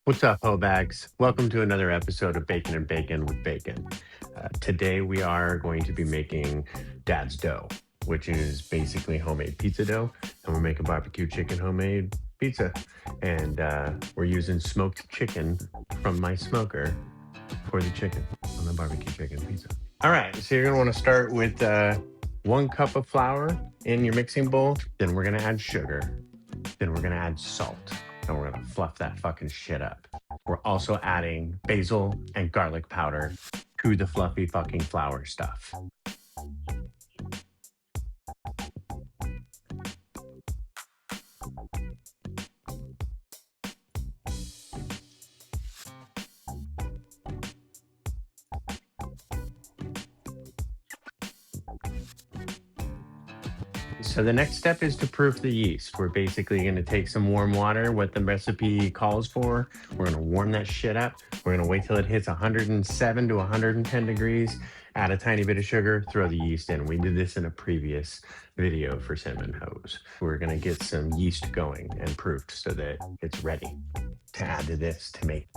What's up, hoe bags? Welcome to another episode of Bacon and Bacon with Bacon. Today we are going to be making Dad's dough, which is basically homemade pizza dough, and we're making barbecue chicken homemade pizza. And we're using smoked chicken from my smoker for the chicken on the barbecue chicken pizza. All right, so you're gonna want to start with 1 cup of flour in your mixing bowl. Then we're gonna add sugar. Then we're gonna add salt. And we're gonna fluff that fucking shit up. We're also adding basil and garlic powder to the fluffy fucking flour stuff. So the next step is to proof the yeast. We're basically going to take some warm water, what the recipe calls for. We're going to warm that shit up. We're going to wait till it hits 107 to 110 degrees, add a tiny bit of sugar, throw the yeast in. We did this in a previous video for cinnamon hose. We're going to get some yeast going and proofed so that it's ready to add to this to make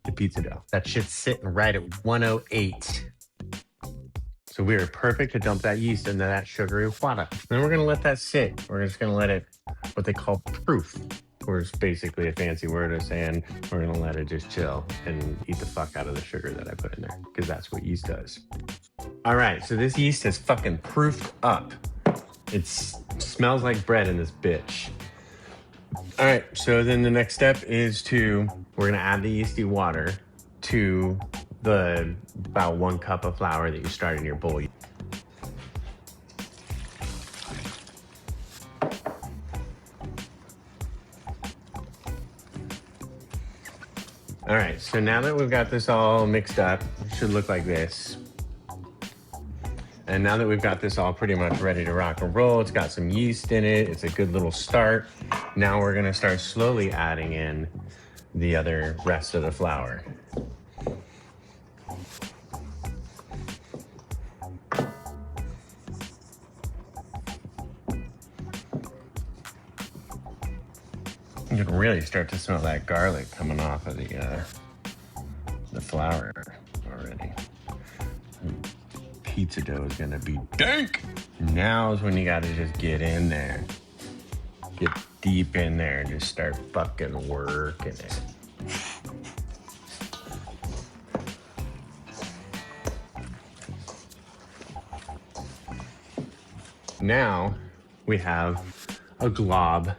the pizza dough. That shit's sitting right at 108. So we are perfect to dump that yeast into that sugary water. Then we're gonna let that sit. We're just gonna let it, what they call proof, or it's basically a fancy word of saying we're gonna let it just chill and eat the fuck out of the sugar that I put in there, because that's what yeast does. All right, so this yeast is fucking proofed up. It smells like bread in this bitch. All right, so then the next step is we're gonna add the yeasty water to the about 1 cup of flour that you start in your bowl. All right, so now that we've got this all mixed up, it should look like this. And now that we've got this all pretty much ready to rock and roll, it's got some yeast in it, it's a good little start. Now we're gonna start slowly adding in the other rest of the flour. You can really start to smell that garlic coming off of the flour already. Pizza dough is gonna be dank. Now is when you gotta just get in there. Get deep in there and just start fucking working it. Now we have a glob.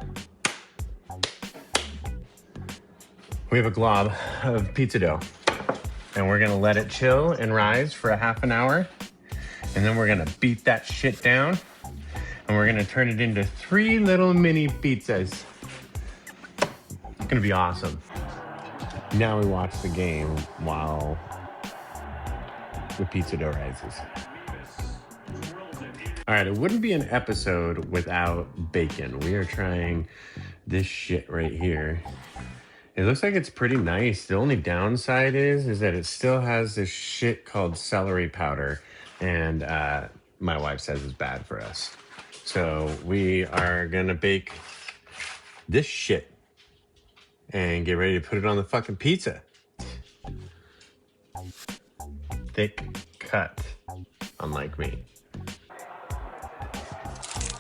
We have a glob of pizza dough, and we're gonna let it chill and rise for a half an hour. And then we're gonna beat that shit down, and we're gonna turn it into 3 little mini pizzas. It's gonna be awesome. Now we watch the game while the pizza dough rises. All right, it wouldn't be an episode without bacon. We are trying this shit right here. It looks like it's pretty nice. The only downside is that it still has this shit called celery powder, and my wife says it's bad for us. So we are gonna bake this shit and get ready to put it on the fucking pizza. Thick cut, unlike me.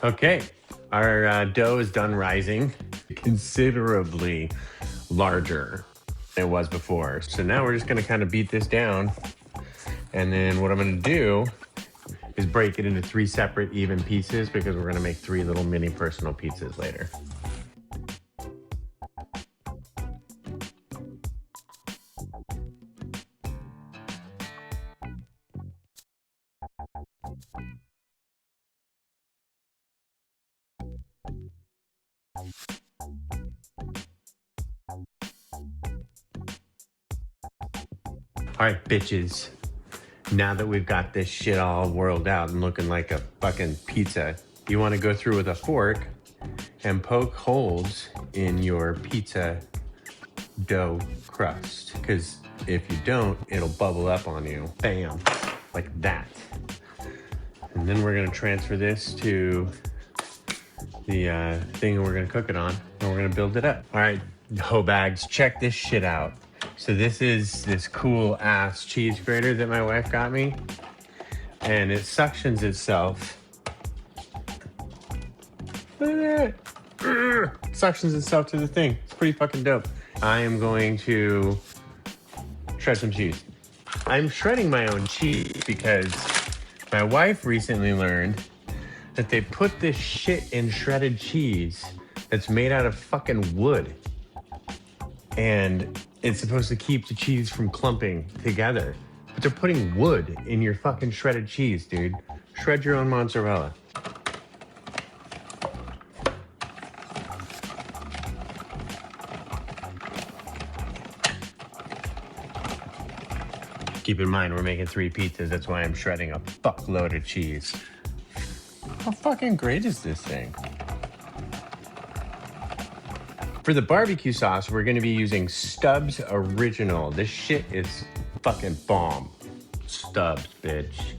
Okay, our dough is done rising, considerably larger than it was before. So now we're just gonna kind of beat this down. And then what I'm gonna do is break it into 3 separate even pieces, because we're gonna make 3 little mini personal pizzas later. All right, bitches. Now that we've got this shit all whirled out and looking like a fucking pizza, you want to go through with a fork and poke holes in your pizza dough crust. Because if you don't, it'll bubble up on you. Bam, like that. And then we're gonna transfer this to the thing we're gonna cook it on. and we're gonna build it up. All right, dough bags, check this shit out. So this is this cool ass cheese grater that my wife got me, and it suctions itself. Look at that. Suctions itself to the thing. It's pretty fucking dope. I am going to shred some cheese. I'm shredding my own cheese because my wife recently learned that they put this shit in shredded cheese that's made out of fucking wood. And it's supposed to keep the cheese from clumping together. But they're putting wood in your fucking shredded cheese, dude. Shred your own mozzarella. Keep in mind, we're making 3 pizzas. That's why I'm shredding a fuckload of cheese. How fucking great is this thing? For the barbecue sauce, we're gonna be using Stubbs Original. This shit is fucking bomb. Stubbs, bitch.